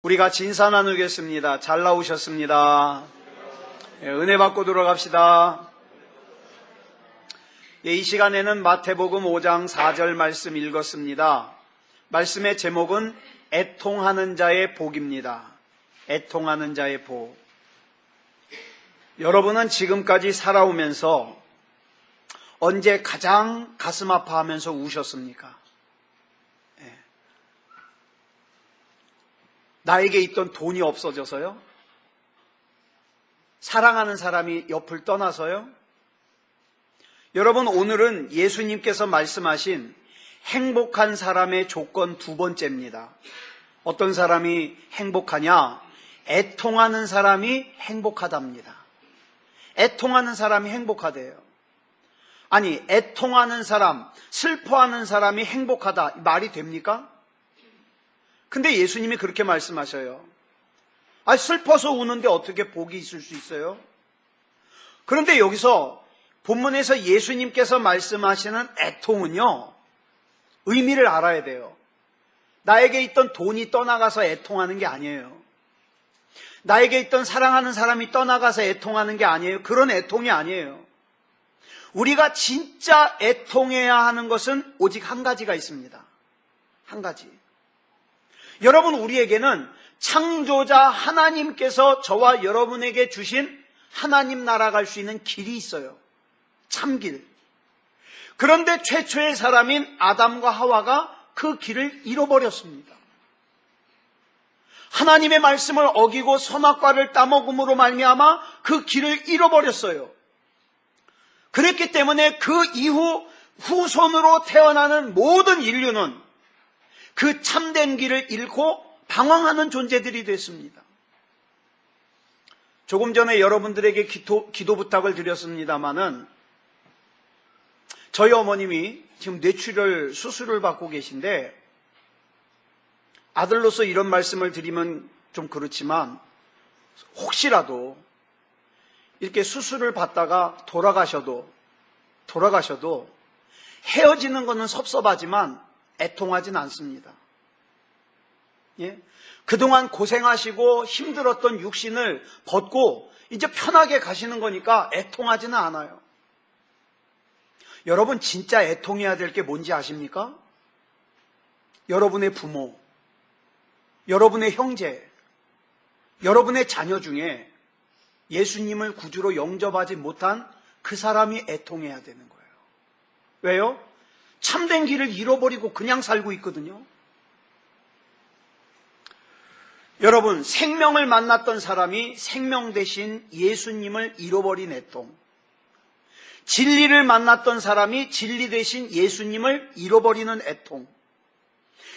우리가 진사 나누겠습니다. 잘 나오셨습니다. 은혜 받고 들어갑시다. 이 시간에는 마태복음 5장 4절 말씀 읽었습니다. 말씀의 제목은 애통하는 자의 복입니다. 애통하는 자의 복. 여러분은 지금까지 살아오면서 언제 가장 가슴 아파하면서 우셨습니까? 나에게 있던 돈이 없어져서요? 사랑하는 사람이 옆을 떠나서요? 여러분, 오늘은 예수님께서 말씀하신 행복한 사람의 조건 두 번째입니다. 어떤 사람이 행복하냐? 애통하는 사람이 행복하답니다. 애통하는 사람이 행복하대요. 아니, 애통하는 사람, 슬퍼하는 사람이 행복하다, 말이 됩니까? 근데 예수님이 그렇게 말씀하셔요. 슬퍼서 우는데 어떻게 복이 있을 수 있어요? 그런데 여기서 본문에서 예수님께서 말씀하시는 애통은요, 의미를 알아야 돼요. 나에게 있던 돈이 떠나가서 애통하는 게 아니에요. 나에게 있던 사랑하는 사람이 떠나가서 애통하는 게 아니에요. 그런 애통이 아니에요. 우리가 진짜 애통해야 하는 것은 오직 한 가지가 있습니다. 한 가지. 여러분, 우리에게는 창조자 하나님께서 저와 여러분에게 주신 하나님 나라 갈 수 있는 길이 있어요. 참길. 그런데 최초의 사람인 아담과 하와가 그 길을 잃어버렸습니다. 하나님의 말씀을 어기고 선악과를 따먹음으로 말미암아 그 길을 잃어버렸어요. 그랬기 때문에 그 이후 후손으로 태어나는 모든 인류는 그 참된 길을 잃고 방황하는 존재들이 됐습니다. 조금 전에 여러분들에게 기도 부탁을 드렸습니다마는 저희 어머님이 지금 뇌출혈 수술을 받고 계신데, 아들로서 이런 말씀을 드리면 좀 그렇지만 혹시라도 이렇게 수술을 받다가 돌아가셔도 헤어지는 것은 섭섭하지만 애통하진 않습니다. 그동안 고생하시고 힘들었던 육신을 벗고 이제 편하게 가시는 거니까 애통하지는 않아요. 여러분, 진짜 애통해야 될 게 뭔지 아십니까? 여러분의 부모, 여러분의 형제, 여러분의 자녀 중에 예수님을 구주로 영접하지 못한 그 사람이 애통해야 되는 거예요. 왜요? 참된 길을 잃어버리고 그냥 살고 있거든요. 여러분, 생명을 만났던 사람이 생명 대신 예수님을 잃어버린 애통, 진리를 만났던 사람이 진리 대신 예수님을 잃어버리는 애통,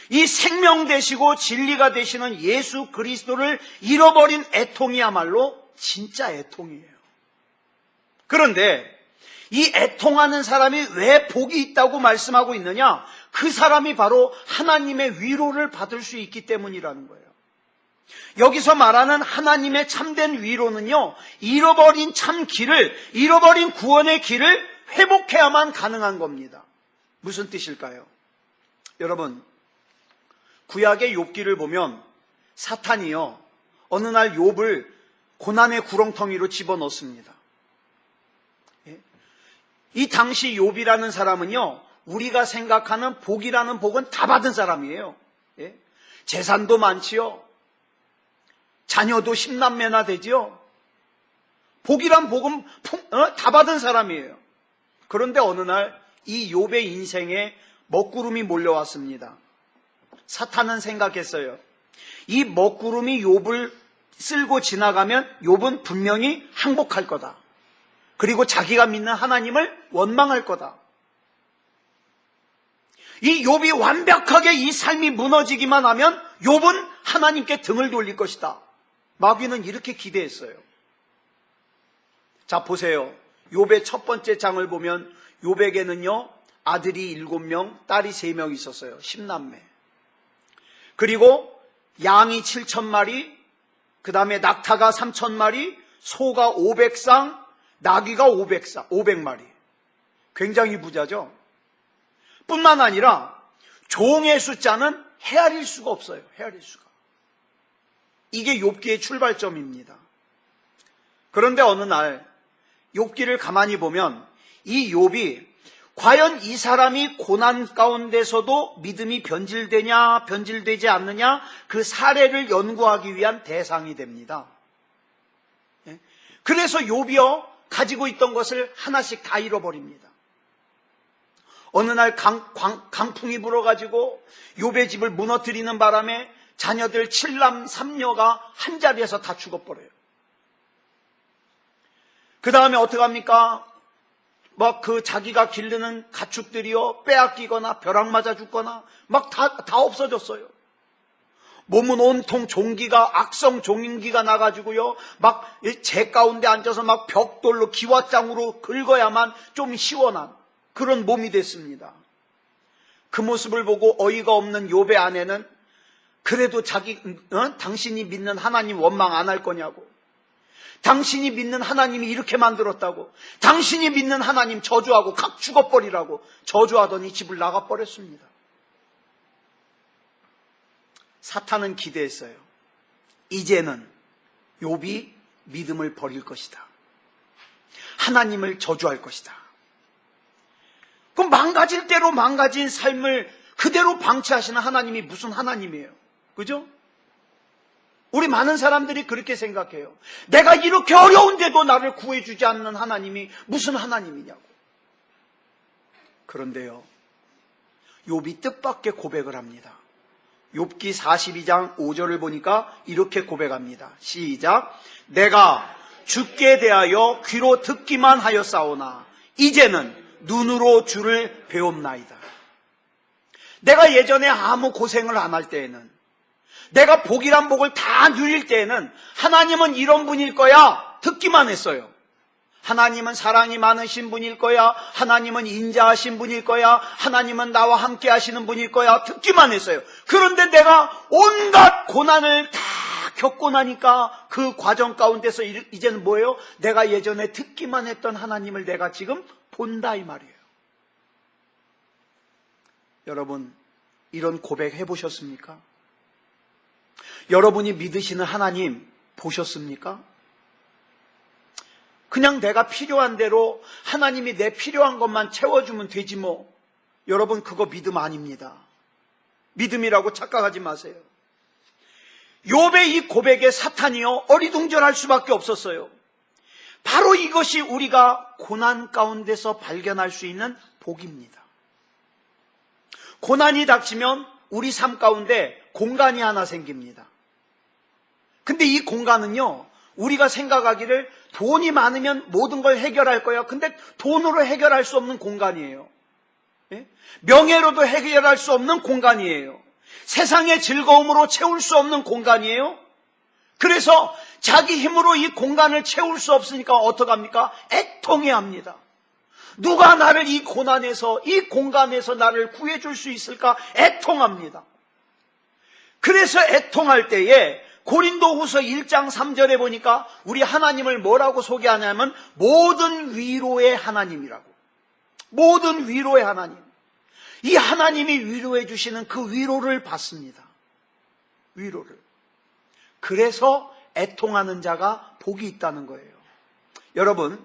이 생명 되시고 진리가 되시는 예수 그리스도를 잃어버린 애통이야말로 진짜 애통이에요. 그런데 이 애통하는 사람이 왜 복이 있다고 말씀하고 있느냐? 그 사람이 바로 하나님의 위로를 받을 수 있기 때문이라는 거예요. 여기서 말하는 하나님의 참된 위로는요, 잃어버린 참 길을, 잃어버린 구원의 길을 회복해야만 가능한 겁니다. 무슨 뜻일까요? 여러분, 구약의 욥기를 보면 사탄이요, 어느 날 욥을 고난의 구렁텅이로 집어넣습니다. 이 당시 욥이라는 사람은요, 우리가 생각하는 복이라는 복은 다 받은 사람이에요. 재산도 많지요. 자녀도 10남매나 되지요. 복이란 복은 다 받은 사람이에요. 그런데 어느 날 이 욥의 인생에 먹구름이 몰려왔습니다. 사탄은 생각했어요. 이 먹구름이 욥을 쓸고 지나가면 욥은 분명히 항복할 거다. 그리고 자기가 믿는 하나님을 원망할 거다. 이 욥이 완벽하게 이 삶이 무너지기만 하면 욥은 하나님께 등을 돌릴 것이다. 마귀는 이렇게 기대했어요. 자, 보세요. 욥의 첫 번째 장을 보면 욥에게는요, 아들이 7명, 딸이 3명 있었어요. 10남매. 그리고 양이 7,000마리, 그 다음에 낙타가 3,000마리, 소가 500쌍, 나귀가 500마리. 굉장히 부자죠. 뿐만 아니라 종의 숫자는 헤아릴 수가 없어요. 헤아릴 수가. 이게 욥기의 출발점입니다. 그런데 어느 날 욥기를 가만히 보면 이 욥이 과연 이 사람이 고난 가운데서도 믿음이 변질되냐 변질되지 않느냐 그 사례를 연구하기 위한 대상이 됩니다. 그래서 욥이요 가지고 있던 것을 하나씩 다 잃어버립니다. 어느 날 강풍이 불어가지고 욥의 집을 무너뜨리는 바람에 자녀들 7남 3녀가 한 자리에서 다 죽어버려요. 그 다음에 어떡합니까? 막 그 자기가 기르는 가축들이요 빼앗기거나 벼락 맞아 죽거나 막 다 없어졌어요. 몸은 온통 종기가 악성 종인기가 나가지고요 막 재 가운데 앉아서 막 벽돌로 기와장으로 긁어야만 좀 시원한 그런 몸이 됐습니다. 그 모습을 보고 어이가 없는 욥의 아내는 그래도 당신이 믿는 하나님 원망 안 할 거냐고, 당신이 믿는 하나님이 이렇게 만들었다고, 당신이 믿는 하나님 저주하고 각 죽어버리라고 저주하더니 집을 나가버렸습니다. 사탄은 기대했어요. 이제는 욥이 믿음을 버릴 것이다. 하나님을 저주할 것이다. 그럼 망가질 대로 망가진 삶을 그대로 방치하시는 하나님이 무슨 하나님이에요? 그죠? 우리 많은 사람들이 그렇게 생각해요. 내가 이렇게 어려운데도 나를 구해주지 않는 하나님이 무슨 하나님이냐고. 그런데요, 욥이 뜻밖의 고백을 합니다. 욥기 42장 5절을 보니까 이렇게 고백합니다. 시작. 내가 주께 대하여 귀로 듣기만 하였사오나 이제는 눈으로 주를 배움나이다. 내가 예전에 아무 고생을 안 할 때에는, 내가 복이란 복을 다 누릴 때에는 하나님은 이런 분일 거야 듣기만 했어요. 하나님은 사랑이 많으신 분일 거야, 하나님은 인자하신 분일 거야, 하나님은 나와 함께 하시는 분일 거야 듣기만 했어요. 그런데 내가 온갖 고난을 다 겪고 나니까 그 과정 가운데서 이제는 뭐예요? 내가 예전에 듣기만 했던 하나님을 내가 지금 본다 이 말이에요. 여러분, 이런 고백 해보셨습니까? 여러분이 믿으시는 하나님 보셨습니까? 그냥 내가 필요한 대로 하나님이 내 필요한 것만 채워주면 되지 뭐. 여러분, 그거 믿음 아닙니다. 믿음이라고 착각하지 마세요. 욥의 이 고백에 사탄이요 어리둥절할 수밖에 없었어요. 바로 이것이 우리가 고난 가운데서 발견할 수 있는 복입니다. 고난이 닥치면 우리 삶 가운데 공간이 하나 생깁니다. 근데 이 공간은요, 우리가 생각하기를 돈이 많으면 모든 걸 해결할 거야. 근데 돈으로 해결할 수 없는 공간이에요. 예? 명예로도 해결할 수 없는 공간이에요. 세상의 즐거움으로 채울 수 없는 공간이에요. 그래서 자기 힘으로 이 공간을 채울 수 없으니까 어떡합니까? 애통해야 합니다. 누가 나를 이 고난에서, 이 공간에서 나를 구해줄 수 있을까? 애통합니다. 그래서 애통할 때에 고린도후서 1장 3절에 보니까 우리 하나님을 뭐라고 소개하냐면 모든 위로의 하나님이라고. 모든 위로의 하나님. 이 하나님이 위로해 주시는 그 위로를 받습니다. 위로를. 그래서 애통하는 자가 복이 있다는 거예요. 여러분,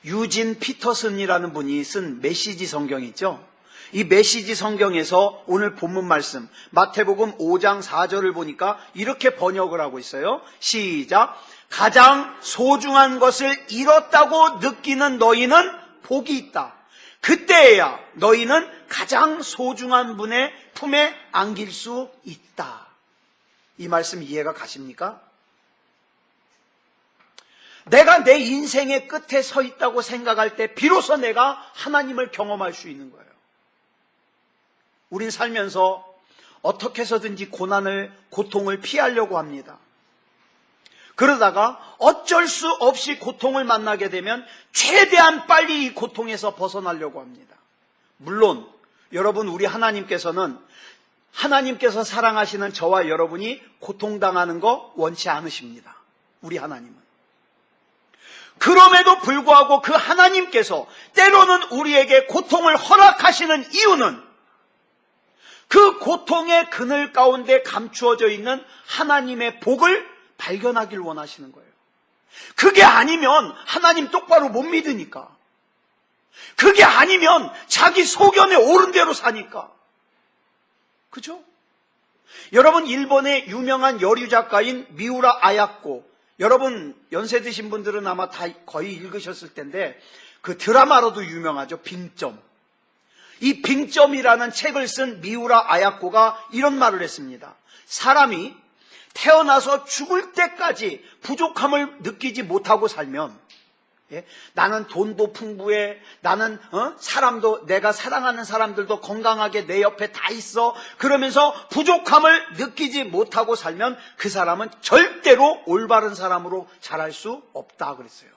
유진 피터슨이라는 분이 쓴 메시지 성경 있죠? 이 메시지 성경에서 오늘 본문 말씀 마태복음 5장 4절을 보니까 이렇게 번역을 하고 있어요. 시작. 가장 소중한 것을 잃었다고 느끼는 너희는 복이 있다. 그때야 너희는 가장 소중한 분의 품에 안길 수 있다. 이 말씀 이해가 가십니까? 내가 내 인생의 끝에 서 있다고 생각할 때 비로소 내가 하나님을 경험할 수 있는 거예요. 우린 살면서 어떻게 해서든지 고통을 피하려고 합니다. 그러다가 어쩔 수 없이 고통을 만나게 되면 최대한 빨리 이 고통에서 벗어나려고 합니다. 물론 여러분, 우리 하나님께서는 하나님께서 사랑하시는 저와 여러분이 고통당하는 거 원치 않으십니다. 우리 하나님은. 그럼에도 불구하고 그 하나님께서 때로는 우리에게 고통을 허락하시는 이유는 그 고통의 그늘 가운데 감추어져 있는 하나님의 복을 발견하길 원하시는 거예요. 그게 아니면 하나님 똑바로 못 믿으니까. 그게 아니면 자기 소견에 옳은 대로 사니까. 그죠? 여러분, 일본의 유명한 여류 작가인 미우라 아야코, 여러분 연세 드신 분들은 아마 다 거의 읽으셨을 텐데 그 드라마로도 유명하죠. 빙점. 이 빙점이라는 책을 쓴 미우라 아야코가 이런 말을 했습니다. 사람이 태어나서 죽을 때까지 부족함을 느끼지 못하고 살면, 나는 돈도 풍부해, 나는 사람도, 내가 사랑하는 사람들도 건강하게 내 옆에 다 있어, 그러면서 부족함을 느끼지 못하고 살면 그 사람은 절대로 올바른 사람으로 자랄 수 없다 그랬어요.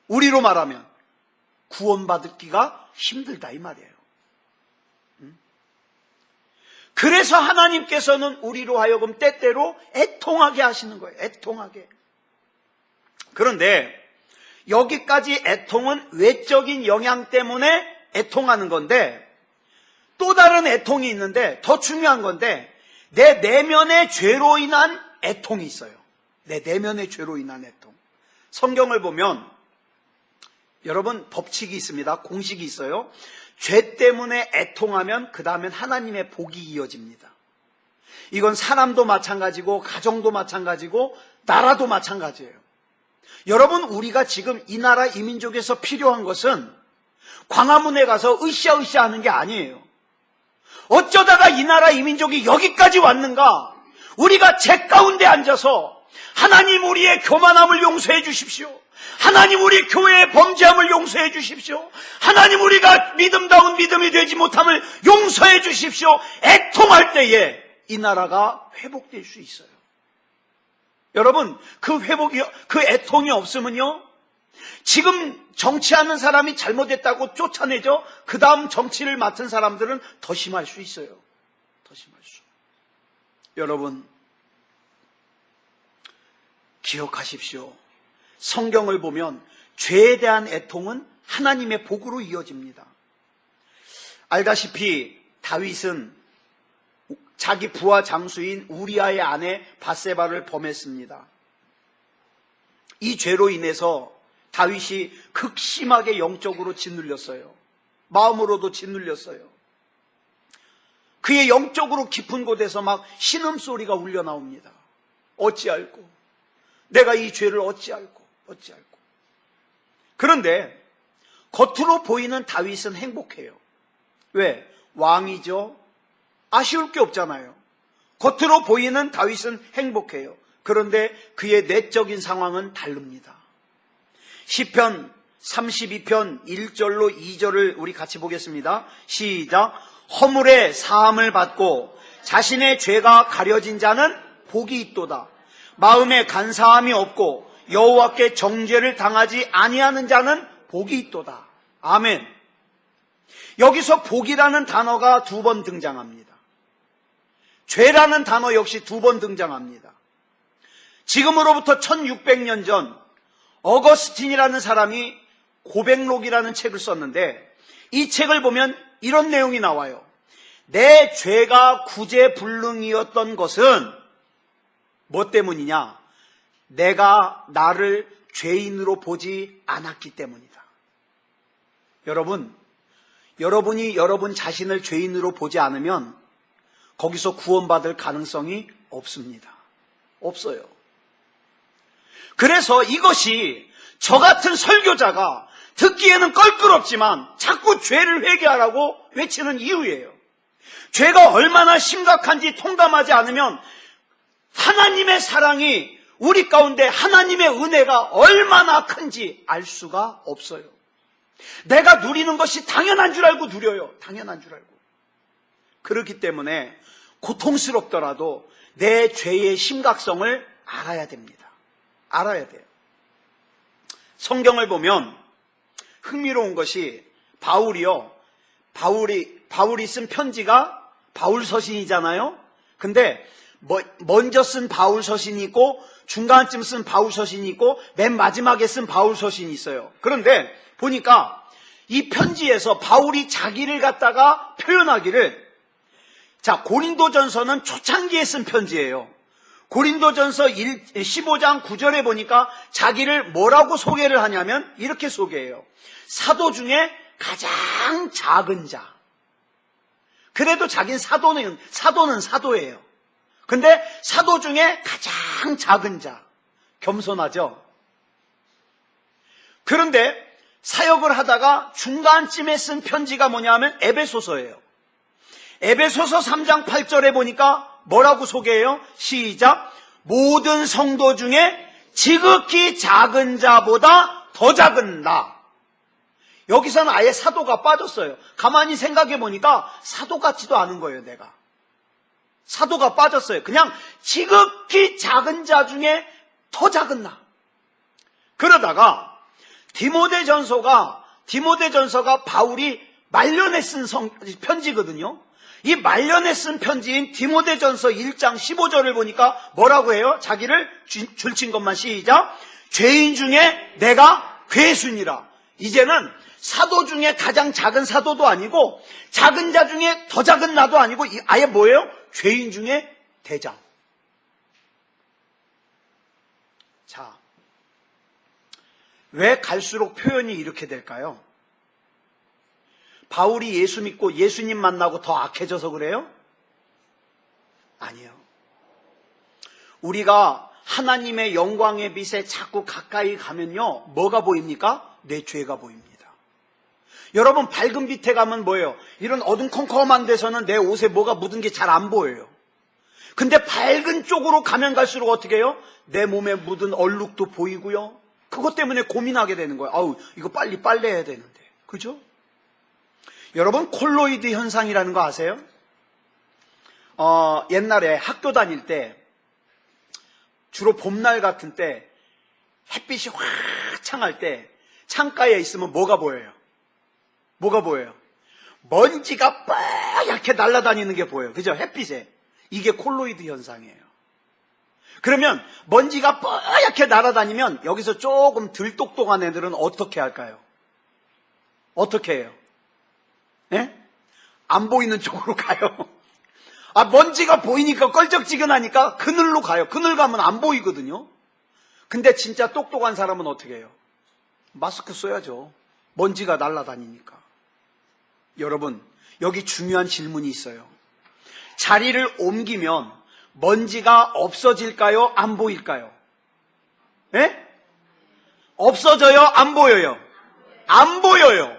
우리로 말하면 구원받기가 힘들다 이 말이에요. 그래서 하나님께서는 우리로 하여금 때때로 애통하게 하시는 거예요. 애통하게. 그런데 여기까지 애통은 외적인 영향 때문에 애통하는 건데, 또 다른 애통이 있는데, 더 중요한 건데, 내 내면의 죄로 인한 애통이 있어요. 내 내면의 죄로 인한 애통. 성경을 보면 여러분 법칙이 있습니다. 공식이 있어요. 죄 때문에 애통하면 그 다음엔 하나님의 복이 이어집니다. 이건 사람도 마찬가지고 가정도 마찬가지고 나라도 마찬가지예요. 여러분, 우리가 지금 이 나라 이 민족에서 필요한 것은 광화문에 가서 으쌰으쌰 하는 게 아니에요. 어쩌다가 이 나라 이 민족이 여기까지 왔는가? 우리가 제 가운데 앉아서 하나님 우리의 교만함을 용서해 주십시오. 하나님 우리 교회의 범죄함을 용서해 주십시오. 하나님 우리가 믿음다운 믿음이 되지 못함을 용서해 주십시오. 애통할 때에 이 나라가 회복될 수 있어요. 여러분, 그 애통이 없으면요, 지금 정치하는 사람이 잘못했다고 쫓아내죠. 그 다음 정치를 맡은 사람들은 더 심할 수 있어요. 더 심할 수. 여러분, 기억하십시오. 성경을 보면 죄에 대한 애통은 하나님의 복으로 이어집니다. 알다시피 다윗은 자기 부하 장수인 우리아의 아내 밧세바를 범했습니다. 이 죄로 인해서 다윗이 극심하게 영적으로 짓눌렸어요. 마음으로도 짓눌렸어요. 그의 영적으로 깊은 곳에서 막 신음소리가 울려 나옵니다. 어찌할꼬? 내가 이 죄를 어찌할꼬? 그런데 겉으로 보이는 다윗은 행복해요. 왜? 왕이죠. 아쉬울 게 없잖아요. 겉으로 보이는 다윗은 행복해요. 그런데 그의 내적인 상황은 다릅니다. 시편 32편 1절로 2절을 우리 같이 보겠습니다. 시작. 허물의 사함을 받고 자신의 죄가 가려진 자는 복이 있도다. 마음에 간사함이 없고 여호와께 정죄를 당하지 아니하는 자는 복이 있도다. 아멘. 여기서 복이라는 단어가 2번 등장합니다. 죄라는 단어 역시 2번 등장합니다. 지금으로부터 1600년 전 어거스틴이라는 사람이 고백록이라는 책을 썼는데, 이 책을 보면 이런 내용이 나와요. 내 죄가 구제불능이었던 것은 뭐 때문이냐? 내가 나를 죄인으로 보지 않았기 때문이다. 여러분이 여러분 자신을 죄인으로 보지 않으면 거기서 구원받을 가능성이 없습니다. 없어요. 그래서 이것이 저 같은 설교자가 듣기에는 껄끄럽지만 자꾸 죄를 회개하라고 외치는 이유예요. 죄가 얼마나 심각한지 통감하지 않으면 하나님의 사랑이 우리 가운데, 하나님의 은혜가 얼마나 큰지 알 수가 없어요. 내가 누리는 것이 당연한 줄 알고 누려요. 당연한 줄 알고. 그렇기 때문에 고통스럽더라도 내 죄의 심각성을 알아야 됩니다. 알아야 돼요. 성경을 보면 흥미로운 것이 바울이 쓴 편지가 바울서신이잖아요. 근데 먼저 쓴 바울서신이 있고 중간쯤 쓴 바울서신이 있고 맨 마지막에 쓴 바울서신이 있어요. 그런데 보니까 이 편지에서 바울이 자기를 갖다가 표현하기를, 자, 고린도전서는 초창기에 쓴 편지예요. 고린도전서 15장 9절에 보니까 자기를 뭐라고 소개를 하냐면 이렇게 소개해요. 사도 중에 가장 작은 자. 그래도 자긴 사도는 사도예요. 근데 사도 중에 가장 작은 자. 겸손하죠? 그런데 사역을 하다가 중간쯤에 쓴 편지가 뭐냐면 에베소서예요. 에베소서 3장 8절에 보니까 뭐라고 소개해요? 시작. 모든 성도 중에 지극히 작은 자보다 더 작은 나. 여기서는 아예 사도가 빠졌어요. 가만히 생각해 보니까 사도 같지도 않은 거예요, 내가. 사도가 빠졌어요. 그냥 지극히 작은 자 중에 더 작은 나. 그러다가 디모데전서가 바울이 말년에 쓴 편지거든요. 이 말년에 쓴 편지인 디모데전서 1장 15절을 보니까 뭐라고 해요? 자기를 줄친 것만 시작. 죄인 중에 내가 괴순이라. 이제는 사도 중에 가장 작은 사도도 아니고 작은 자 중에 더 작은 나도 아니고 아예 뭐예요? 죄인 중에 대장. 자, 왜 갈수록 표현이 이렇게 될까요? 바울이 예수 믿고 예수님 만나고 더 악해져서 그래요? 아니에요. 우리가 하나님의 영광의 빛에 자꾸 가까이 가면요, 뭐가 보입니까? 내 죄가 보입니다. 여러분, 밝은 빛에 가면 뭐예요? 이런 어둠컴컴한 데서는 내 옷에 뭐가 묻은 게 잘 안 보여요. 근데 밝은 쪽으로 가면 갈수록 어떻게 해요? 내 몸에 묻은 얼룩도 보이고요. 그것 때문에 고민하게 되는 거예요. 아우, 이거 빨리 빨래해야 되는데. 그죠? 여러분, 콜로이드 현상이라는 거 아세요? 옛날에 학교 다닐 때 주로 봄날 같은 때 햇빛이 화창할 때 창가에 있으면 뭐가 보여요? 뭐가 보여요? 먼지가 뽀얗게 날아다니는 게 보여요. 그죠? 햇빛에. 이게 콜로이드 현상이에요. 그러면 먼지가 뽀얗게 날아다니면 여기서 조금 덜 똑똑한 애들은 어떻게 할까요? 어떻게 해요? 예? 안 보이는 쪽으로 가요. 먼지가 보이니까 껄쩍지근하니까 그늘로 가요. 그늘 가면 안 보이거든요. 근데 진짜 똑똑한 사람은 어떻게 해요? 마스크 써야죠. 먼지가 날아다니니까. 여러분, 여기 중요한 질문이 있어요. 자리를 옮기면 먼지가 없어질까요? 안 보일까요? 예? 없어져요? 안 보여요? 안 보여요.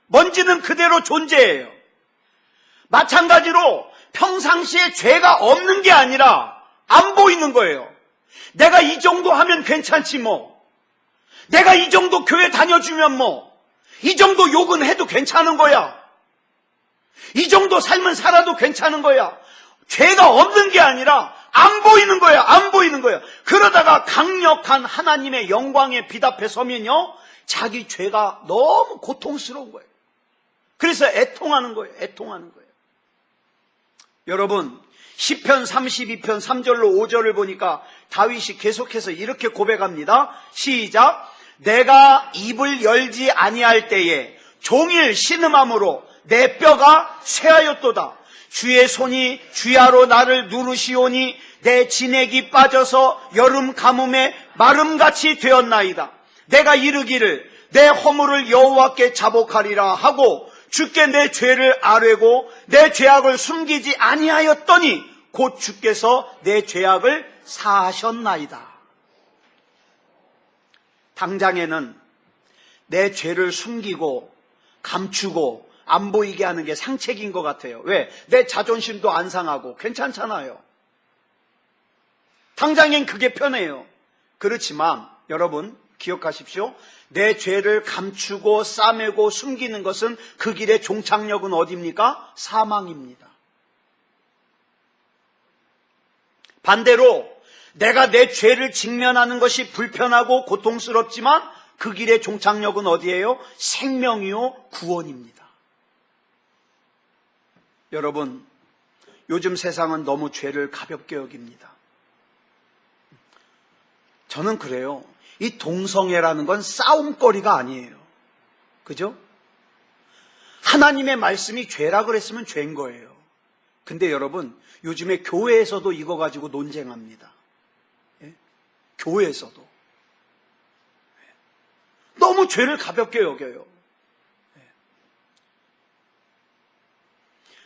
먼지는 그대로 존재해요. 마찬가지로 평상시에 죄가 없는 게 아니라 안 보이는 거예요. 내가 이 정도 하면 괜찮지 뭐. 내가 이 정도 교회 다녀주면 뭐. 이 정도 욕은 해도 괜찮은 거야. 이 정도 삶은 살아도 괜찮은 거야. 죄가 없는 게 아니라 안 보이는 거야. 안 보이는 거야. 그러다가 강력한 하나님의 영광의 빛 앞에 서면요, 자기 죄가 너무 고통스러운 거예요. 그래서 애통하는 거예요. 애통하는 거예요. 여러분, 시편 32편 3절로 5절을 보니까 다윗이 계속해서 이렇게 고백합니다. 시작. 내가 입을 열지 아니할 때에 종일 신음함으로 내 뼈가 쇠하였도다. 주의 손이 주야로 나를 누르시오니 내 진액이 빠져서 여름 가뭄에 마름같이 되었나이다. 내가 이르기를 내 허물을 여호와께 자복하리라 하고 주께 내 죄를 아뢰고 내 죄악을 숨기지 아니하였더니 곧 주께서 내 죄악을 사하셨나이다. 당장에는 내 죄를 숨기고 감추고 안 보이게 하는 게 상책인 것 같아요. 왜? 내 자존심도 안 상하고 괜찮잖아요. 당장엔 그게 편해요. 그렇지만 여러분 기억하십시오. 내 죄를 감추고 싸매고 숨기는 것은 그 길의 종착역은 어디입니까? 사망입니다. 반대로 내가 내 죄를 직면하는 것이 불편하고 고통스럽지만 그 길의 종착역은 어디예요? 생명이요 구원입니다. 여러분, 요즘 세상은 너무 죄를 가볍게 여깁니다. 저는 그래요. 이 동성애라는 건 싸움거리가 아니에요. 그죠? 하나님의 말씀이 죄라 그랬으면 죄인 거예요. 근데 여러분, 요즘에 교회에서도 이거 가지고 논쟁합니다. 예? 교회에서도. 너무 죄를 가볍게 여겨요.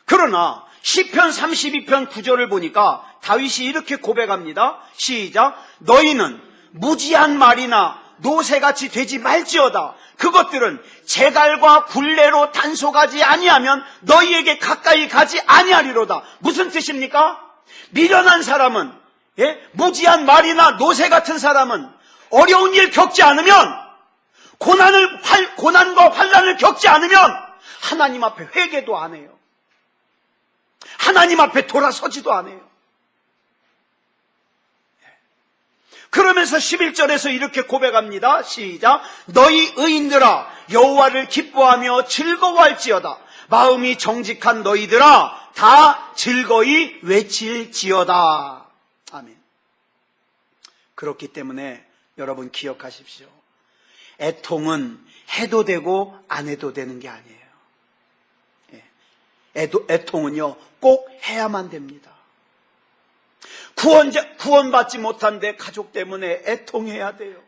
그러나 시편 32편 9절을 보니까 다윗이 이렇게 고백합니다. 시작. 너희는 무지한 말이나 노새같이 되지 말지어다. 그것들은 재갈과 굴레로 단속하지 아니하면 너희에게 가까이 가지 아니하리로다. 무슨 뜻입니까? 미련한 사람은, 무지한 말이나 노새 같은 사람은 어려운 일 겪지 않으면, 고난과 환난을 겪지 않으면 하나님 앞에 회개도 안 해요. 하나님 앞에 돌아서지도 않아요. 그러면서 11절에서 이렇게 고백합니다. 시작. 너희 의인들아 여호와를 기뻐하며 즐거워할지어다. 마음이 정직한 너희들아 다 즐거이 외칠지어다. 아멘. 그렇기 때문에 여러분 기억하십시오. 애통은 해도 되고 안 해도 되는 게 아니에요. 애통은요 꼭 해야만 됩니다. 구원받지 못한 내 가족 때문에 애통해야 돼요.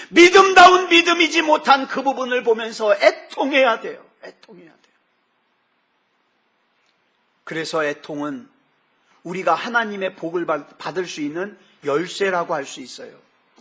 믿음다운 믿음이지 못한 그 부분을 보면서 애통해야 돼요. 애통해야 돼요. 그래서 애통은 우리가 하나님의 복을 받을 수 있는 열쇠라고 할 수 있어요.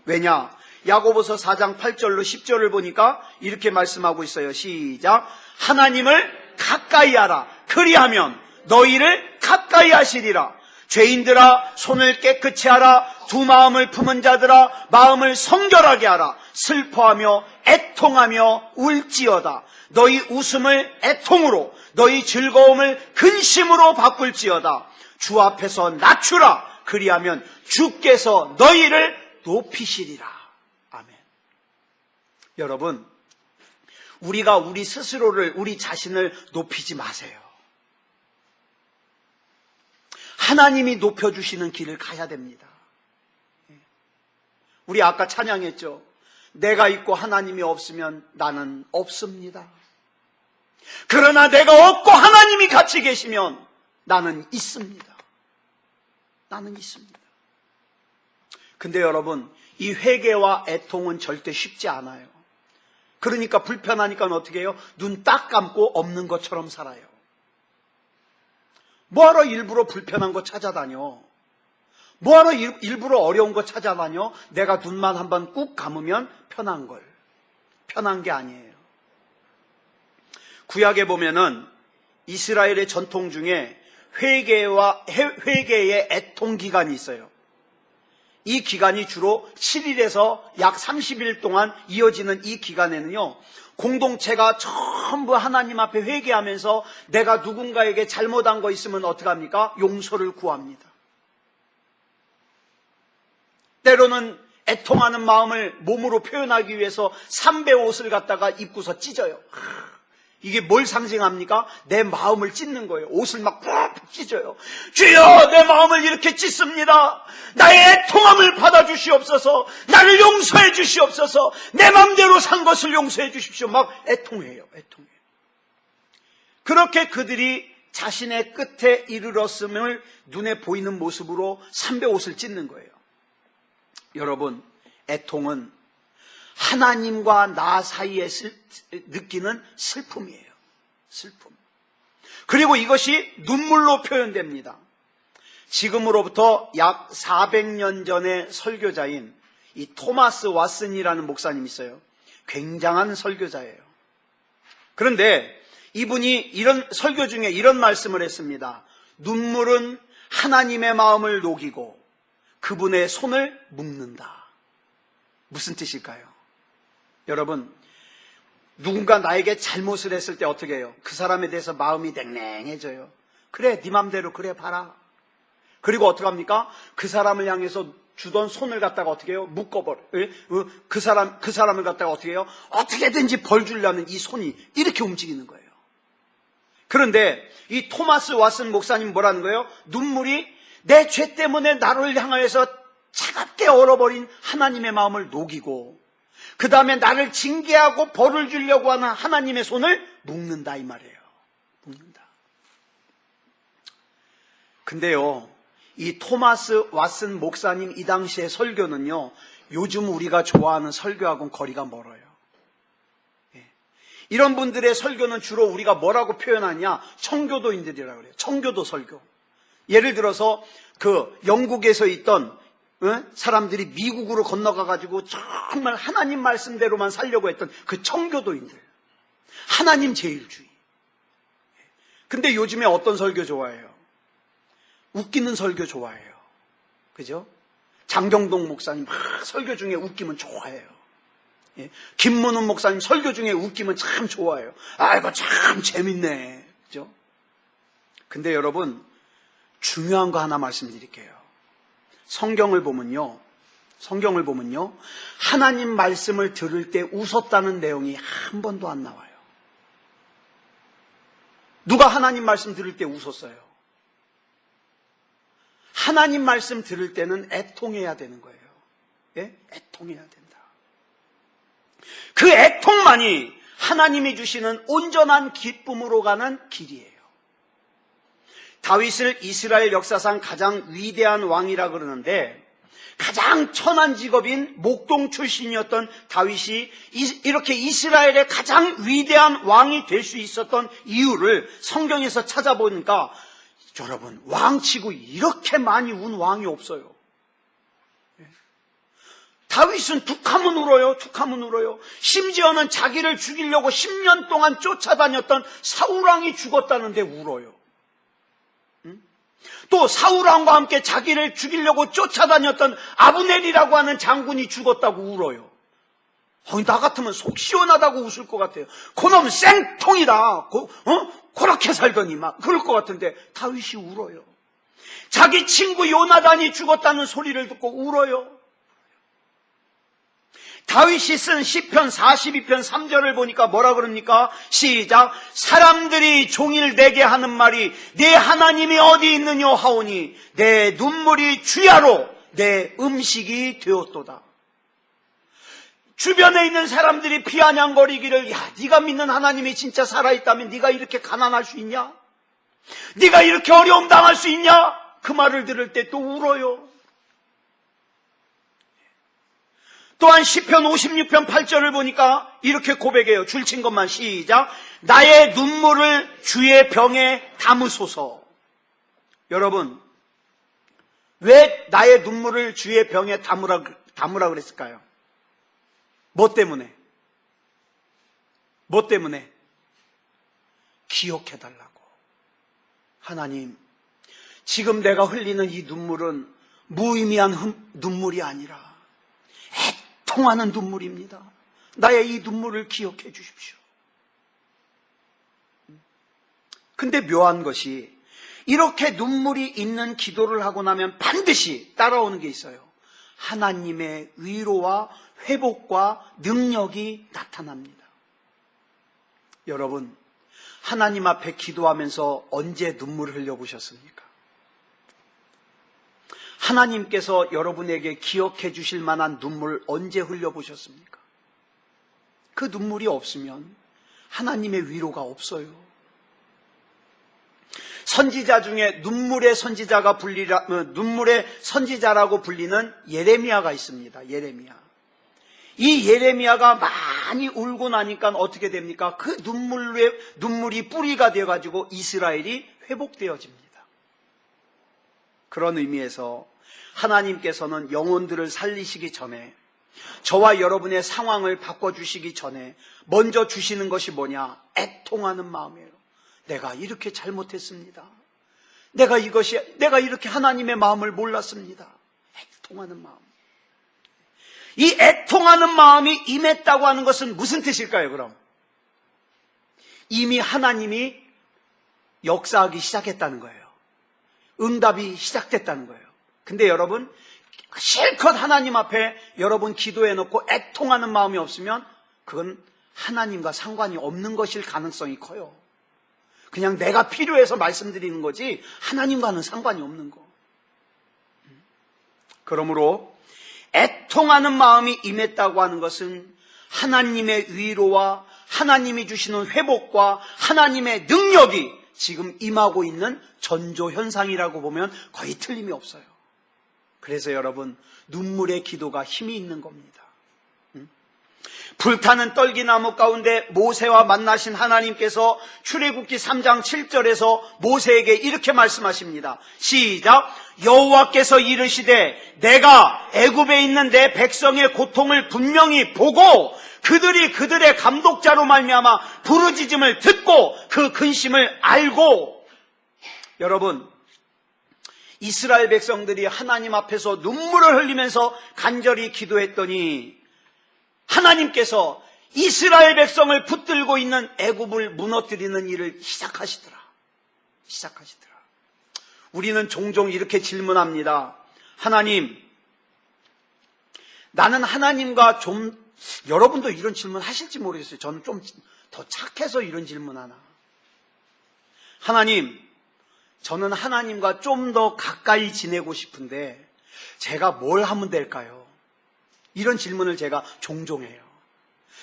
왜냐? 야고보서 4장 8절로 10절을 보니까 이렇게 말씀하고 있어요. 시작. 하나님을 가까이 하라. 그리하면 너희를 가까이 하시리라. 죄인들아 손을 깨끗이 하라. 두 마음을 품은 자들아 마음을 성결하게 하라. 슬퍼하며 애통하며 울지어다. 너희 웃음을 애통으로 너희 즐거움을 근심으로 바꿀지어다. 주 앞에서 낮추라. 그리하면 주께서 너희를 높이시리라. 아멘. 여러분, 우리가 우리 스스로를, 우리 자신을 높이지 마세요. 하나님이 높여주시는 길을 가야 됩니다. 우리 아까 찬양했죠. 내가 있고 하나님이 없으면 나는 없습니다. 그러나 내가 없고 하나님이 같이 계시면 나는 있습니다. 나는 있습니다. 근데 여러분, 이 회개와 애통은 절대 쉽지 않아요. 그러니까 불편하니까 어떻게 해요? 눈 딱 감고 없는 것처럼 살아요. 뭐하러 일부러 불편한 거 찾아다녀? 뭐하러 일부러 어려운 거 찾아다녀? 내가 눈만 한번 꾹 감으면 편한 걸. 편한 게 아니에요. 구약에 보면은 이스라엘의 전통 중에 회개의 애통 기간이 있어요. 이 기간이 주로 7일에서 약 30일 동안 이어지는 이 기간에는요, 공동체가 전부 하나님 앞에 회개하면서 내가 누군가에게 잘못한 거 있으면 어떡합니까? 용서를 구합니다. 때로는 애통하는 마음을 몸으로 표현하기 위해서 삼배 옷을 갖다가 입고서 찢어요. 이게 뭘 상징합니까? 내 마음을 찢는 거예요. 옷을 막 푹 찢어요. 주여, 내 마음을 이렇게 찢습니다. 나의 애통함을 받아주시옵소서. 나를 용서해 주시옵소서. 내 마음대로 산 것을 용서해 주십시오. 막 애통해요. 애통해요. 그렇게 그들이 자신의 끝에 이르렀음을 눈에 보이는 모습으로 삼배 옷을 찢는 거예요. 여러분, 애통은 하나님과 나 사이에 느끼는 슬픔이에요. 슬픔. 그리고 이것이 눈물로 표현됩니다. 지금으로부터 약 400년 전의 설교자인 이 토마스 왓슨이라는 목사님이 있어요. 굉장한 설교자예요. 그런데 이분이 이런 설교 중에 이런 말씀을 했습니다. 눈물은 하나님의 마음을 녹이고 그분의 손을 묶는다. 무슨 뜻일까요? 여러분, 누군가 나에게 잘못을 했을 때 어떻게 해요? 그 사람에 대해서 마음이 냉랭해져요. 그래, 네 맘대로 그래 봐라. 그리고 어떻게 합니까? 그 사람을 향해서 주던 손을 갖다가 어떻게 해요? 묶어버려. 그 사람을 갖다가 어떻게 해요? 어떻게든지 벌 주려는 이 손이 이렇게 움직이는 거예요. 그런데 이 토마스 왓슨 목사님 뭐라는 거예요? 눈물이 내 죄 때문에 나를 향하여서 차갑게 얼어버린 하나님의 마음을 녹이고 그 다음에 나를 징계하고 벌을 주려고 하는 하나님의 손을 묶는다 이 말이에요. 묶는다. 근데요, 이 토마스 왓슨 목사님 이 당시의 설교는요, 요즘 우리가 좋아하는 설교하고는 거리가 멀어요. 이런 분들의 설교는 주로 우리가 뭐라고 표현하냐? 청교도인들이라고 그래요. 청교도 설교. 예를 들어서 그 영국에서 있던 사람들이 미국으로 건너가가지고 정말 하나님 말씀대로만 살려고 했던 그 청교도인들. 하나님 제일주의. 근데 요즘에 어떤 설교 좋아해요? 웃기는 설교 좋아해요. 그죠? 장경동 목사님 설교 중에 웃기면 좋아해요. 김문훈 목사님 설교 중에 웃기면 참 좋아해요. 이거 참 재밌네. 그죠? 근데 여러분, 중요한 거 하나 말씀드릴게요. 성경을 보면요, 하나님 말씀을 들을 때 웃었다는 내용이 한 번도 안 나와요. 누가 하나님 말씀 들을 때 웃었어요? 하나님 말씀 들을 때는 애통해야 되는 거예요. 예? 애통해야 된다. 그 애통만이 하나님이 주시는 온전한 기쁨으로 가는 길이에요. 다윗을 이스라엘 역사상 가장 위대한 왕이라 그러는데, 가장 천한 직업인 목동 출신이었던 다윗이 이렇게 이스라엘의 가장 위대한 왕이 될 수 있었던 이유를 성경에서 찾아보니까, 여러분, 왕치고 이렇게 많이 운 왕이 없어요. 다윗은 툭하면 울어요. 심지어는 자기를 죽이려고 10년 동안 쫓아다녔던 사울왕이 죽었다는데 울어요. 또 사울왕과 함께 자기를 죽이려고 쫓아다녔던 아브넬이라고 하는 장군이 죽었다고 울어요. 나 같으면 속 시원하다고 웃을 것 같아요. 그놈 쌩통이다. 그렇게 살더니 막 그럴 것 같은데 다윗이 울어요. 자기 친구 요나단이 죽었다는 소리를 듣고 울어요. 다윗이 쓴 시편 42편 3절을 보니까 뭐라 그럽니까? 시작. 사람들이 종일 내게 하는 말이 내 하나님이 어디 있느냐 하오니 내 눈물이 주야로 내 음식이 되었도다. 주변에 있는 사람들이 비아냥거리기를, 네가 믿는 하나님이 진짜 살아있다면 네가 이렇게 가난할 수 있냐? 네가 이렇게 어려움 당할 수 있냐? 그 말을 들을 때 또 울어요. 또한 시편 56편 8절을 보니까 이렇게 고백해요. 줄친 것만 시작. 나의 눈물을 주의 병에 담으소서. 여러분, 왜 나의 눈물을 주의 병에 담으라 그랬을까요? 뭐 때문에? 기억해달라고. 하나님, 지금 내가 흘리는 이 눈물은 무의미한 눈물이 아니라 애통하는 눈물입니다. 나의 이 눈물을 기억해 주십시오. 근데 묘한 것이, 이렇게 눈물이 있는 기도를 하고 나면 반드시 따라오는 게 있어요. 하나님의 위로와 회복과 능력이 나타납니다. 여러분, 하나님 앞에 기도하면서 언제 눈물을 흘려보셨습니까? 하나님께서 여러분에게 기억해 주실 만한 눈물 언제 흘려보셨습니까? 그 눈물이 없으면 하나님의 위로가 없어요. 선지자 중에 눈물의 선지자라고 불리는 예레미야가 있습니다. 예레미야. 이 예레미야가 많이 울고 나니까 어떻게 됩니까? 그 눈물이 뿌리가 되어가지고 이스라엘이 회복되어집니다. 그런 의미에서 하나님께서는 영혼들을 살리시기 전에, 저와 여러분의 상황을 바꿔주시기 전에 먼저 주시는 것이 뭐냐? 애통하는 마음이에요. 내가 이렇게 잘못했습니다. 내가 이렇게 하나님의 마음을 몰랐습니다. 애통하는 마음. 이 애통하는 마음이 임했다고 하는 것은 무슨 뜻일까요, 그럼? 이미 하나님이 역사하기 시작했다는 거예요. 응답이 시작됐다는 거예요. 근데 여러분, 실컷 하나님 앞에 여러분 기도해놓고 애통하는 마음이 없으면 그건 하나님과 상관이 없는 것일 가능성이 커요. 그냥 내가 필요해서 말씀드리는 거지 하나님과는 상관이 없는 거. 그러므로 애통하는 마음이 임했다고 하는 것은 하나님의 위로와 하나님이 주시는 회복과 하나님의 능력이 지금 임하고 있는 전조 현상이라고 보면 거의 틀림이 없어요. 그래서 여러분, 눈물의 기도가 힘이 있는 겁니다. 불타는 떨기나무 가운데 모세와 만나신 하나님께서 출애굽기 3장 7절에서 모세에게 이렇게 말씀하십니다. 시작. 여호와께서 이르시되 내가 애굽에 있는 내 백성의 고통을 분명히 보고 그들이 그들의 감독자로 말미암아 부르짖음을 듣고 그 근심을 알고. 여러분, 이스라엘 백성들이 하나님 앞에서 눈물을 흘리면서 간절히 기도했더니 하나님께서 이스라엘 백성을 붙들고 있는 애굽을 무너뜨리는 일을 시작하시더라. 우리는 종종 이렇게 질문합니다. 하나님, 나는 하나님과 좀, 여러분도 이런 질문 하실지 모르겠어요. 저는 좀 더 착해서 이런 질문 하나. 하나님, 저는 하나님과 좀 더 가까이 지내고 싶은데 제가 뭘 하면 될까요? 이런 질문을 제가 종종 해요.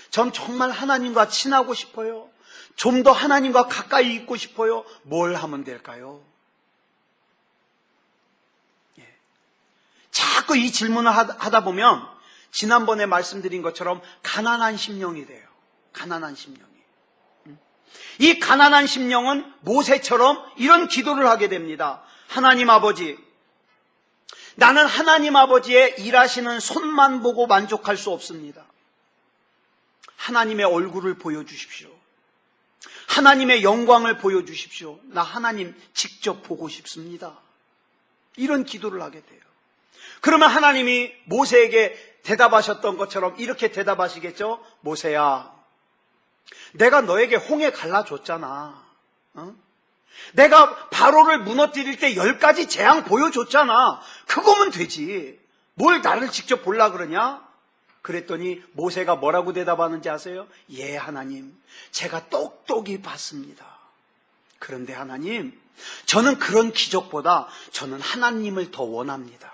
전 정말 하나님과 친하고 싶어요. 좀 더 하나님과 가까이 있고 싶어요. 뭘 하면 될까요? 자꾸 이 질문을 하다 보면 지난번에 말씀드린 것처럼 가난한 심령이 돼요. 가난한 심령이. 이 가난한 심령은 모세처럼 이런 기도를 하게 됩니다. 하나님 아버지, 나는 하나님 아버지의 일하시는 손만 보고 만족할 수 없습니다. 하나님의 얼굴을 보여주십시오. 하나님의 영광을 보여주십시오. 나 하나님 직접 보고 싶습니다. 이런 기도를 하게 돼요. 그러면 하나님이 모세에게 대답하셨던 것처럼 이렇게 대답하시겠죠? 모세야, 내가 너에게 홍해 갈라줬잖아. 내가 바로를 무너뜨릴 때 10가지 재앙 보여줬잖아. 그거면 되지. 뭘 나를 직접 보려 그러냐? 그랬더니 모세가 뭐라고 대답하는지 아세요? 예, 하나님, 제가 똑똑히 봤습니다. 그런데 하나님, 저는 그런 기적보다 저는 하나님을 더 원합니다.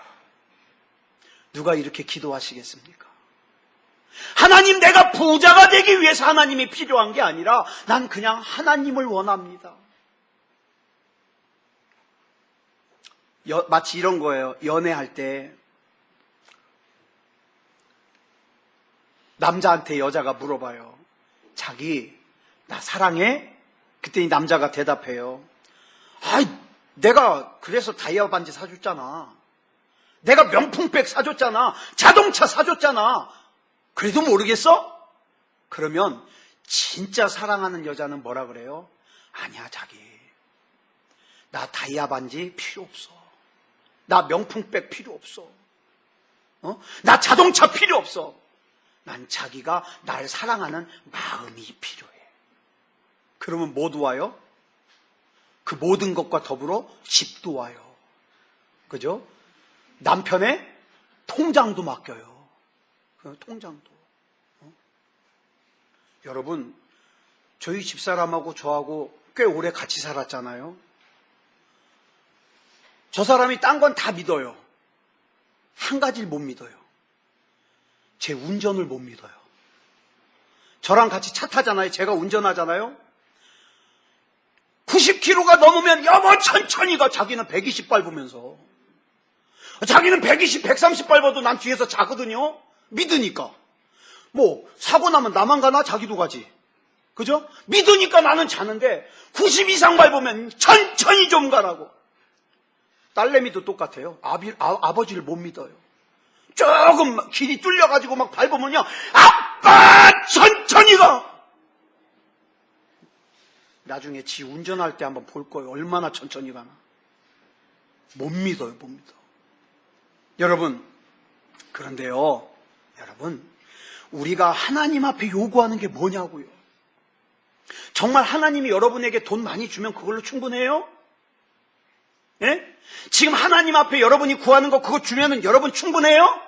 누가 이렇게 기도하시겠습니까? 하나님, 내가 부자가 되기 위해서 하나님이 필요한 게 아니라 난 그냥 하나님을 원합니다. 마치 이런 거예요. 연애할 때 남자한테 여자가 물어봐요. 자기, 나 사랑해? 그랬더니 남자가 대답해요. 아이, 내가 그래서 다이아 반지 사줬잖아. 내가 명품백 사줬잖아. 자동차 사줬잖아. 그래도 모르겠어? 그러면 진짜 사랑하는 여자는 뭐라 그래요? 아니야, 자기. 나 다이아 반지 필요 없어. 나 명품백 필요 없어. 나 자동차 필요 없어. 난 자기가 날 사랑하는 마음이 필요해. 그러면 뭐도 와요? 그 모든 것과 더불어 집도 와요. 그죠? 남편의 통장도 맡겨요. 통장도. 여러분, 저희 집사람하고 저하고 꽤 오래 같이 살았잖아요. 저 사람이 딴 건 다 믿어요. 한 가지를 못 믿어요. 제 운전을 못 믿어요. 저랑 같이 차 타잖아요. 제가 운전하잖아요. 90km가 넘으면 여보 천천히 가. 자기는 120 밟으면서. 자기는 120, 130 밟아도 난 뒤에서 자거든요. 믿으니까. 뭐 사고 나면 나만 가나? 자기도 가지. 그죠? 믿으니까 나는 자는데 90 이상 밟으면 천천히 좀 가라고. 딸내미도 똑같아요. 아버지를 못 믿어요. 조금 길이 뚫려가지고 막 밟으면요. 아빠 천천히 가. 나중에 지 운전할 때 한번 볼 거예요. 얼마나 천천히 가나. 못 믿어요. 못 믿어. 여러분, 그런데요. 여러분, 우리가 하나님 앞에 요구하는 게 뭐냐고요. 정말 하나님이 여러분에게 돈 많이 주면 그걸로 충분해요? 예? 지금 하나님 앞에 여러분이 구하는 거 그거 주면은 여러분 충분해요? 아니요.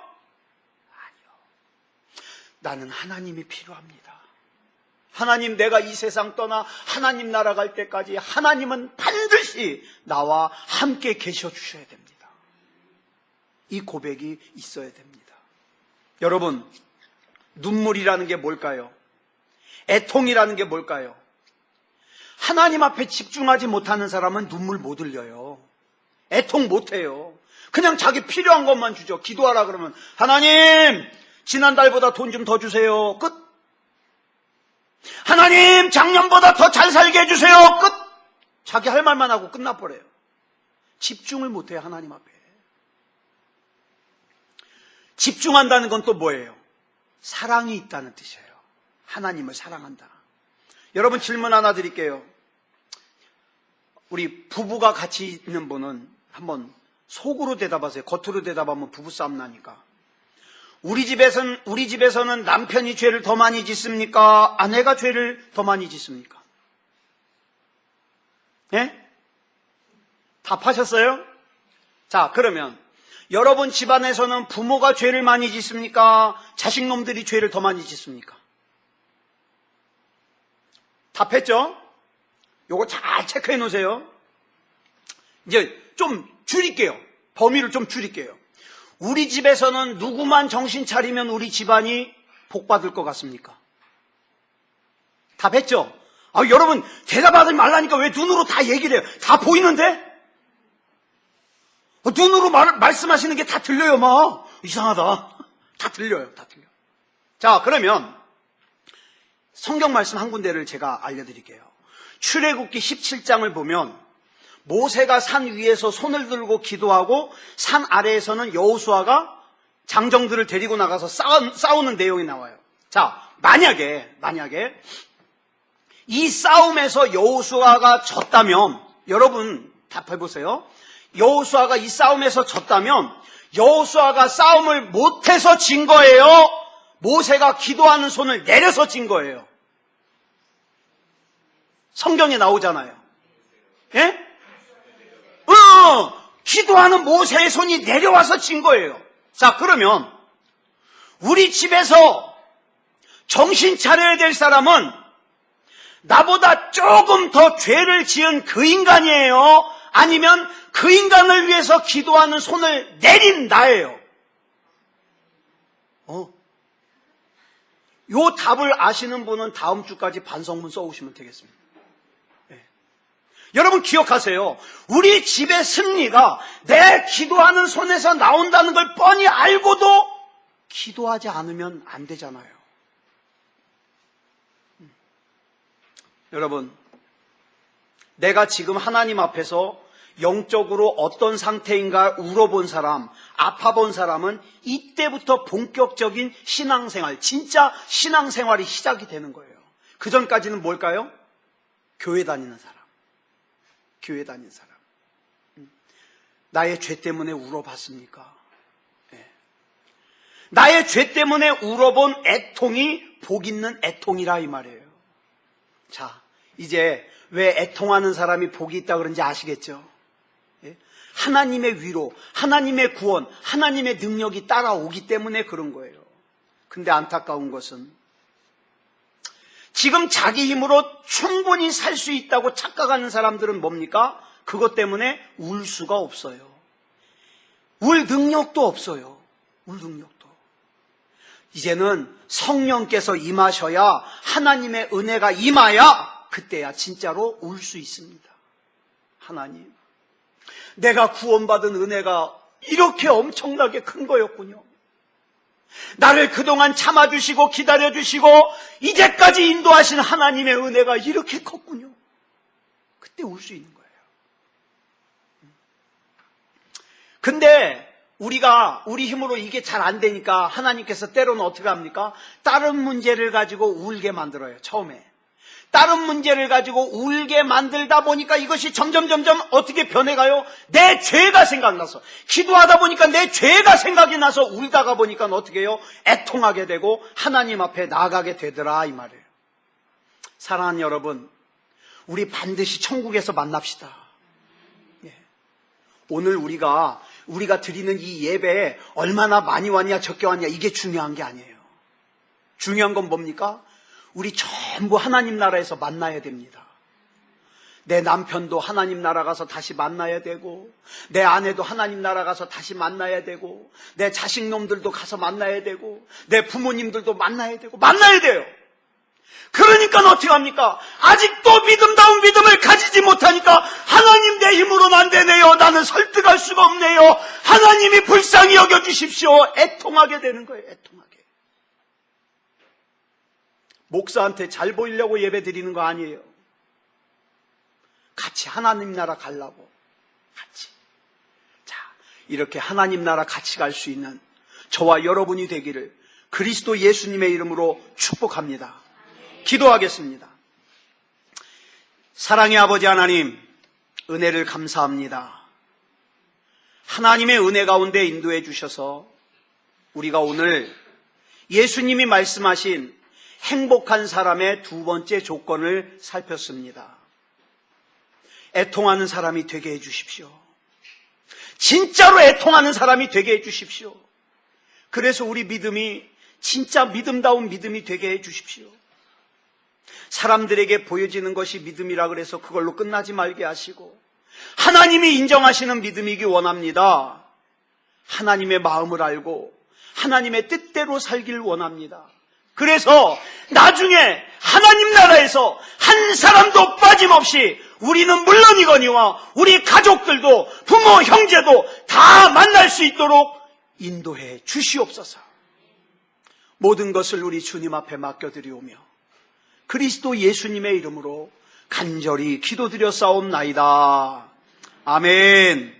나는 하나님이 필요합니다. 하나님, 내가 이 세상 떠나 하나님 나라 갈 때까지 하나님은 반드시 나와 함께 계셔 주셔야 됩니다. 이 고백이 있어야 됩니다. 여러분, 눈물이라는 게 뭘까요? 애통이라는 게 뭘까요? 하나님 앞에 집중하지 못하는 사람은 눈물 못 흘려요. 애통 못 해요. 그냥 자기 필요한 것만 주죠. 기도하라 그러면 하나님 지난달보다 돈 좀 더 주세요. 끝. 하나님 작년보다 더 잘 살게 해주세요. 끝. 자기 할 말만 하고 끝나버려요. 집중을 못 해요. 하나님 앞에. 집중한다는 건 또 뭐예요? 사랑이 있다는 뜻이에요. 하나님을 사랑한다. 여러분 질문 하나 드릴게요. 우리 부부가 같이 있는 분은 한번 속으로 대답하세요. 겉으로 대답하면 부부싸움 나니까. 우리 집에서는 남편이 죄를 더 많이 짓습니까? 아내가 죄를 더 많이 짓습니까? 예? 답하셨어요? 자, 그러면 여러분 집안에서는 부모가 죄를 많이 짓습니까? 자식놈들이 죄를 더 많이 짓습니까? 답했죠? 요거 잘 체크해 놓으세요. 이제 좀 줄일게요. 범위를 좀 줄일게요. 우리 집에서는 누구만 정신 차리면 우리 집안이 복받을 것 같습니까? 답했죠? 여러분 대답하지 말라니까 왜 눈으로 다 얘기를 해요? 다 보이는데? 눈으로 말씀하시는 게 다 들려요. 막 이상하다. 다 들려요. 다 들려. 자, 그러면 성경 말씀 한 군데를 제가 알려드릴게요. 출애굽기 17장을 보면 모세가 산 위에서 손을 들고 기도하고 산 아래에서는 여호수아가 장정들을 데리고 나가서 싸우는 내용이 나와요. 자, 만약에 이 싸움에서 여호수아가 졌다면, 여러분 답해보세요. 여호수아가 이 싸움에서 졌다면 여호수아가 싸움을 못해서 진 거예요? 모세가 기도하는 손을 내려서 진 거예요? 성경에 나오잖아요. 예? 기도하는 모세의 손이 내려와서 진 거예요. 자, 그러면 우리 집에서 정신 차려야 될 사람은 나보다 조금 더 죄를 지은 그 인간이에요? 아니면 그 인간을 위해서 기도하는 손을 내린 나예요? 요 답을 아시는 분은 다음 주까지 반성문 써오시면 되겠습니다. 네. 여러분 기억하세요. 우리 집의 승리가 내 기도하는 손에서 나온다는 걸 뻔히 알고도 기도하지 않으면 안 되잖아요. 여러분, 내가 지금 하나님 앞에서 영적으로 어떤 상태인가 울어본 사람, 아파본 사람은 이때부터 본격적인 신앙생활, 진짜 신앙생활이 시작이 되는 거예요. 그 전까지는 뭘까요? 교회 다니는 사람. 교회 다니는 사람. 나의 죄 때문에 울어봤습니까? 네. 나의 죄 때문에 울어본 애통이 복 있는 애통이라 이 말이에요. 자, 이제 왜 애통하는 사람이 복이 있다 그런지 아시겠죠? 예? 하나님의 위로, 하나님의 구원, 하나님의 능력이 따라오기 때문에 그런 거예요. 근데 안타까운 것은 지금 자기 힘으로 충분히 살 수 있다고 착각하는 사람들은 뭡니까? 그것 때문에 울 수가 없어요. 울 능력도 없어요. 울 능력도. 이제는 성령께서 임하셔야, 하나님의 은혜가 임하야 그때야 진짜로 울 수 있습니다. 하나님, 내가 구원받은 은혜가 이렇게 엄청나게 큰 거였군요. 나를 그동안 참아주시고 기다려주시고 이제까지 인도하신 하나님의 은혜가 이렇게 컸군요. 그때 울 수 있는 거예요. 근데 우리가 우리 힘으로 이게 잘 안 되니까 하나님께서 때로는 어떻게 합니까? 다른 문제를 가지고 울게 만들어요. 처음에 다른 문제를 가지고 울게 만들다 보니까 이것이 점점 어떻게 변해가요? 내 죄가 생각나서, 기도하다 보니까 내 죄가 생각이 나서 울다가 보니까 어떻게 해요? 애통하게 되고 하나님 앞에 나아가게 되더라 이 말이에요. 사랑하는 여러분, 우리 반드시 천국에서 만납시다. 예. 오늘 우리가 드리는 이 예배에 얼마나 많이 왔냐 적게 왔냐 이게 중요한 게 아니에요. 중요한 건 뭡니까? 우리 전부 하나님 나라에서 만나야 됩니다. 내 남편도 하나님 나라 가서 다시 만나야 되고, 내 아내도 하나님 나라 가서 다시 만나야 되고, 내 자식놈들도 가서 만나야 되고, 내 부모님들도 만나야 되고, 만나야 돼요. 그러니까 어떻게 합니까? 아직도 믿음다운 믿음을 가지지 못하니까 하나님 내 힘으로는 안 되네요. 나는 설득할 수가 없네요. 하나님이 불쌍히 여겨주십시오. 애통하게 되는 거예요. 애통하게. 목사한테 잘 보이려고 예배 드리는 거 아니에요. 같이 하나님 나라 가려고. 같이. 자, 이렇게 하나님 나라 같이 갈 수 있는 저와 여러분이 되기를 그리스도 예수님의 이름으로 축복합니다. 기도하겠습니다. 사랑의 아버지 하나님, 은혜를 감사합니다. 하나님의 은혜 가운데 인도해 주셔서 우리가 오늘 예수님이 말씀하신 행복한 사람의 두 번째 조건을 살폈습니다. 애통하는 사람이 되게 해 주십시오. 진짜로 애통하는 사람이 되게 해 주십시오. 그래서 우리 믿음이 진짜 믿음다운 믿음이 되게 해 주십시오. 사람들에게 보여지는 것이 믿음이라 그래서 그걸로 끝나지 말게 하시고 하나님이 인정하시는 믿음이기 원합니다. 하나님의 마음을 알고 하나님의 뜻대로 살길 원합니다. 그래서 나중에 하나님 나라에서 한 사람도 빠짐없이 우리는 물론이거니와 우리 가족들도 부모, 형제도 다 만날 수 있도록 인도해 주시옵소서. 모든 것을 우리 주님 앞에 맡겨드리오며 그리스도 예수님의 이름으로 간절히 기도드려 싸움나이다. 아멘.